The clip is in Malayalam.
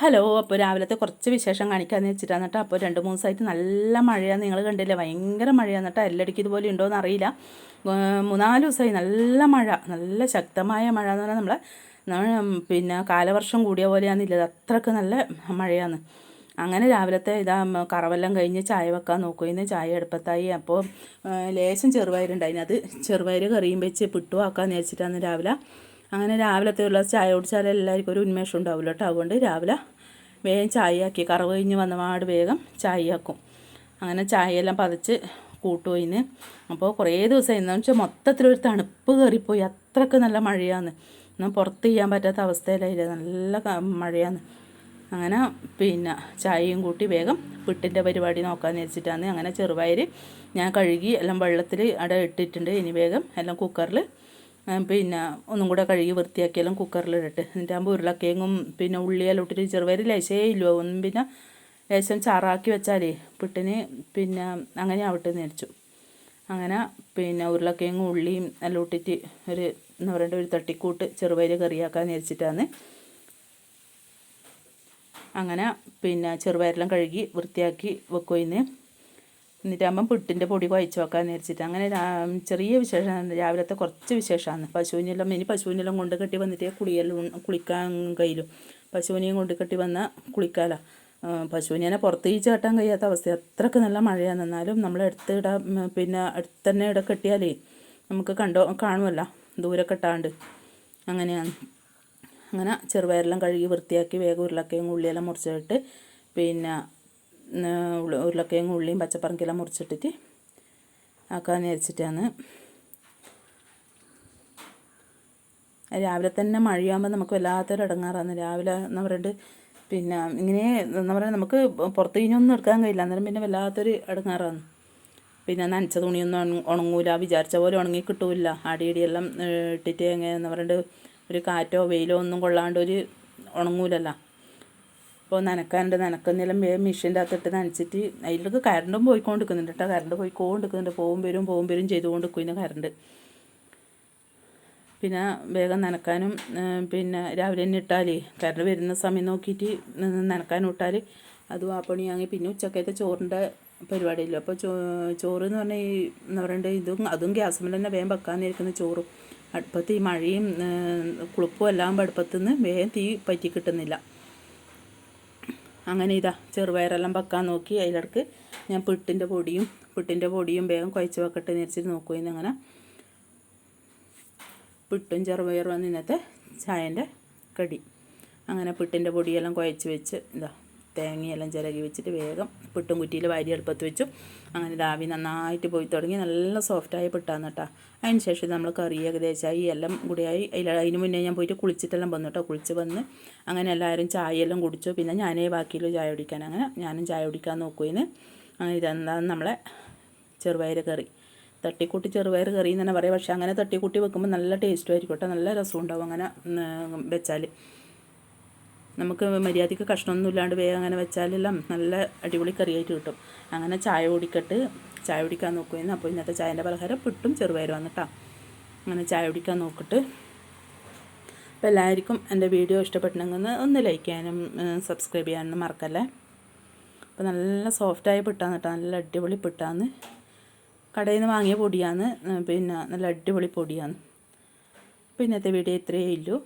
ഹലോ. അപ്പോൾ രാവിലത്തെ കുറച്ച് വിശേഷം കാണിക്കാമെന്ന് വെച്ചിട്ടാണ് കേട്ടോ. അപ്പോൾ 2-3 ദിവസമായിട്ട് നല്ല മഴയാണ്, നിങ്ങൾ കണ്ടില്ലേ, ഭയങ്കര മഴയാണ് കേട്ടോ. എല്ലായിടയ്ക്കും ഇതുപോലെ ഉണ്ടോയെന്ന് അറിയില്ല. 3-4 ദിവസമായി നല്ല മഴ, നല്ല ശക്തമായ മഴ എന്ന് പറഞ്ഞാൽ പിന്നെ കാലവർഷം കൂടിയ പോലെയാണെന്നില്ല, അത്രയ്ക്ക് നല്ല മഴയാണ്. അങ്ങനെ രാവിലത്തെ കറവെല്ലാം കഴിഞ്ഞ് ചായ വെക്കാൻ നോക്കുമായിരുന്നു. ചായ അടുപ്പത്തായി. അപ്പോൾ ലേശം ചെറുപയറുണ്ടായിരുന്നു, അത് ചെറുപയർ കറിയും വെച്ച് പിട്ടുവാക്കാമെന്ന് വെച്ചിട്ടാണ് രാവിലെ. അങ്ങനെ രാവിലത്തെ ഉള്ള ചായ കുടിച്ചാൽ എല്ലാവർക്കും ഒരു ഉന്മേഷം ഉണ്ടാവില്ല കേട്ടോ. അതുകൊണ്ട് രാവിലെ വേഗം ചായയാക്കി, കറവ് കഴിഞ്ഞ് വന്നപാട് വേഗം ചായയാക്കും. അങ്ങനെ ചായയെല്ലാം പതച്ച് കൂട്ടുപോയിന്ന്. അപ്പോൾ കുറേ ദിവസമായി, എന്താണെന്ന് വെച്ചാൽ മൊത്തത്തിലൊരു തണുപ്പ് കയറിപ്പോയി, അത്രയ്ക്ക് നല്ല മഴയാണ്. എന്നാൽ പുറത്ത് ചെയ്യാൻ പറ്റാത്ത അവസ്ഥയിലായില്ല, നല്ല മഴയാണ്. അങ്ങനെ പിന്നെ ചായയും കൂട്ടി വേഗം പിട്ടിൻ്റെ പരിപാടി നോക്കാമെന്ന് വെച്ചിട്ടാണ്. അങ്ങനെ ചെറുപയർ ഞാൻ കഴുകി എല്ലാം വെള്ളത്തിൽ ഇട്ടിട്ടുണ്ട്. ഇനി വേഗം എല്ലാം കുക്കറിൽ പിന്നെ ഒന്നും കൂടെ കഴുകി വൃത്തിയാക്കിയെല്ലാം കുക്കറിലിട്ടിട്ട്, എന്നിട്ട് ആകുമ്പോൾ ഉരുളക്കിഴങ്ങും പിന്നെ ഉള്ളിയെല്ലാം ഇട്ടിട്ട് ചെറുപയർ ലേശേ ഇല്ലോ ഒന്നും പിന്നെ ലേശം ചാറാക്കി വെച്ചാലേ പിട്ടിന് പിന്നെ അങ്ങനെ ആവട്ടെ എന്ന് വിചാരിച്ചു. അങ്ങനെ പിന്നെ ഉരുളക്കിഴങ്ങും ഉള്ളിയും എല്ലാം ഇട്ടിട്ട് എന്താ പറയണ്ട ഒരു തട്ടിക്കൂട്ട് ചെറുപയർ കറിയാക്കാമെന്ന് വിചാരിച്ചിട്ടാണ്. അങ്ങനെ പിന്നെ ചെറുപയരെല്ലാം കഴുകി വൃത്തിയാക്കി വെക്കുമെന്ന്. എന്നിട്ടാകുമ്പം പുട്ടിൻ്റെ പൊടി കുഴച്ച് വെക്കാമെന്ന് വിചാരിച്ചിട്ട്. അങ്ങനെ ചെറിയ വിശേഷമാണ് രാവിലത്തെ, കുറച്ച് വിശേഷമാണ്. പശുവിനെല്ലാം കൊണ്ട് കെട്ടി വന്നിട്ട് കുളിക്കാൻ കഴിയില്ല. പശുവിനെയും കൊണ്ട് കെട്ടി വന്നാൽ കുളിക്കാമല്ലോ. പശുവിനെ പുറത്ത് ചാട്ടാൻ കഴിയാത്ത അവസ്ഥ, അത്രയ്ക്ക് നല്ല മഴയാണ്. എന്നാലും നമ്മൾ പിന്നെ അടുത്ത് തന്നെ ഇവിടെ കെട്ടിയാലേ നമുക്ക് കാണുമല്ലോ, ദൂരെ കെട്ടാണ്ട്. അങ്ങനെയാണ്. അങ്ങനെ ചെറുപയരെല്ലാം കഴുകി വൃത്തിയാക്കി വേഗം ഉരുളക്കിഴങ്ങ് ഉള്ളിയെല്ലാം മുറിച്ചിട്ട് പിന്നെ ഉരുളക്കിഴങ്ങ് ഉള്ളിയും പച്ചപ്പറങ്കെല്ലാം മുറിച്ചിട്ടിട്ട് ആക്കാമെന്ന് വിചാരിച്ചിട്ടാണ്. രാവിലെ തന്നെ മഴയാകുമ്പോൾ നമുക്ക് വല്ലാത്തൊരു ഇടങ്ങാറാണ്. രാവിലെ എന്ന് പറഞ്ഞിട്ട് പിന്നെ ഇങ്ങനെ എന്താ പറയുക, നമുക്ക് പുറത്ത് കഴിഞ്ഞൊന്നും എടുക്കാൻ കഴിയില്ല. അന്നേരം പിന്നെ വല്ലാത്തൊരു ഇടങ്ങാറാണ്. പിന്നെ നനച്ച തുണിയൊന്നും ഉണങ്ങൂല, വിചാരിച്ച പോലെ ഉണങ്ങി കിട്ടൂല. അടിയടിയെല്ലാം ഇട്ടിട്ട് എങ്ങനെ എന്താ പറയുക, ഒരു കാറ്റോ വെയിലോ ഒന്നും കൊള്ളാണ്ട് ഒരു ഉണങ്ങൂലല്ലോ. അപ്പോൾ നനക്കുന്നെല്ലാം വേഗം മെഷീൻ്റെ അകത്തിട്ട് നനച്ചിട്ട്, അതിലേക്ക് കറണ്ടും പോയിക്കൊണ്ടിരിക്കുന്നുണ്ട് കേട്ടോ. കറണ്ട് പോയിക്കൊണ്ടിരിക്കുന്നുണ്ട്, പോവും വരും ചെയ്തുകൊണ്ടിരിക്കുന്നു കറണ്ട്. പിന്നെ വേഗം നനക്കാനും പിന്നെ രാവിലെ തന്നെ ഇട്ടാൽ കറണ്ട് വരുന്ന സമയം നോക്കിയിട്ട് നനക്കാനും ഇട്ടാൽ അതും ആ പണിയാങ്ങി. പിന്നെ ഉച്ചക്കത്തെ ചോറിൻ്റെ പരിപാടിയില്ല. അപ്പോൾ ചോറ് എന്ന് പറഞ്ഞാൽ എന്താ പറയണ്ടത്, അതും ഗ്യാസുമ്മൽ തന്നെ വേഗം വെക്കാന്നിരിക്കുന്ന ചോറും. അടുപ്പത്ത് ഈ മഴയും കുളിപ്പും എല്ലാം അടുപ്പത്തുനിന്ന് വേഗം തീ പറ്റി കിട്ടുന്നില്ല. അങ്ങനെ ചെറുപയറെല്ലാം വെക്കാൻ നോക്കി. അതിലിടക്ക് ഞാൻ പിട്ടിൻ്റെ പൊടിയും വേഗം കുഴച്ച് വെക്കട്ടെ നേരിച്ചിട്ട് നോക്കുമായിരുന്നു. അങ്ങനെ പിട്ടും ചെറുപയറും വന്ന് ഇന്നത്തെ ചായൻ്റെ കടി. അങ്ങനെ പിട്ടിൻ്റെ പൊടിയെല്ലാം കുഴച്ച് വെച്ച് തേങ്ങയെല്ലാം ചിരകി വെച്ചിട്ട് വേഗം പിട്ടും കുറ്റിയിൽ വാരി അടുപ്പത്ത് വെച്ചു. അങ്ങനെ ആവി നന്നായിട്ട് പോയി തുടങ്ങി, നല്ല സോഫ്റ്റായി പിട്ടാന്ന് കേട്ടോ. അതിന് ശേഷം നമ്മൾ കറി ഏകദേശമായി എല്ലാം കൂടിയായി. അതിന് മുന്നേ ഞാൻ പോയിട്ട് കുളിച്ചിട്ടെല്ലാം വന്നു കേട്ടോ. കുളിച്ച് വന്ന് അങ്ങനെ എല്ലാവരും ചായയെല്ലാം കുടിച്ചു. പിന്നെ ഞാനേ ബാക്കിയുള്ള ചായ കുടിക്കാൻ, അങ്ങനെ ഞാനും ചായ കുടിക്കാൻ നോക്കുമായിരുന്നു. അങ്ങനെ ഇതെന്താണ് നമ്മളെ ചെറുപയർ കറി, തട്ടിക്കൂട്ടി ചെറുപയർ കറി എന്ന് തന്നെ പറയാം. പക്ഷേ അങ്ങനെ തട്ടിക്കൂട്ടി വെക്കുമ്പോൾ നല്ല ടേസ്റ്റും ആയിരിക്കും കേട്ടോ, നല്ല രസം ഉണ്ടാവും അങ്ങനെ വെച്ചാൽ. നമുക്ക് മര്യാദയ്ക്ക് കഷ്ണമൊന്നും ഇല്ലാണ്ട് വേഗം അങ്ങനെ വെച്ചാലെല്ലാം നല്ല അടിപൊളി കറിയായിട്ട് കിട്ടും. അങ്ങനെ ചായ കുടിക്കാൻ നോക്കുമായിരുന്നു. അപ്പോൾ ഇന്നത്തെ ചായൻ്റെ പലഹാരം പിട്ടും ചെറുപയറും വന്നു കേട്ടോ. അങ്ങനെ ചായ കുടിക്കാൻ നോക്കിയിട്ട്. അപ്പോൾ എല്ലാവർക്കും എൻ്റെ വീഡിയോ ഇഷ്ടപ്പെട്ടിട്ടുണ്ടെങ്കിൽ ഒന്ന് ലൈക്ക് ചെയ്യാനും സബ്സ്ക്രൈബ് ചെയ്യാനും മറക്കല്ലേ. അപ്പോൾ നല്ല സോഫ്റ്റായ പിട്ടാന്ന് കേട്ടോ, നല്ല അടിപൊളി പിട്ടാന്ന്. കടയിൽ നിന്ന് വാങ്ങിയ പൊടിയാണ്, പിന്നെ നല്ല അടിപൊളി പൊടിയാണ്. അപ്പോൾ ഇന്നത്തെ വീഡിയോ ഇത്രയേ ഉള്ളൂ.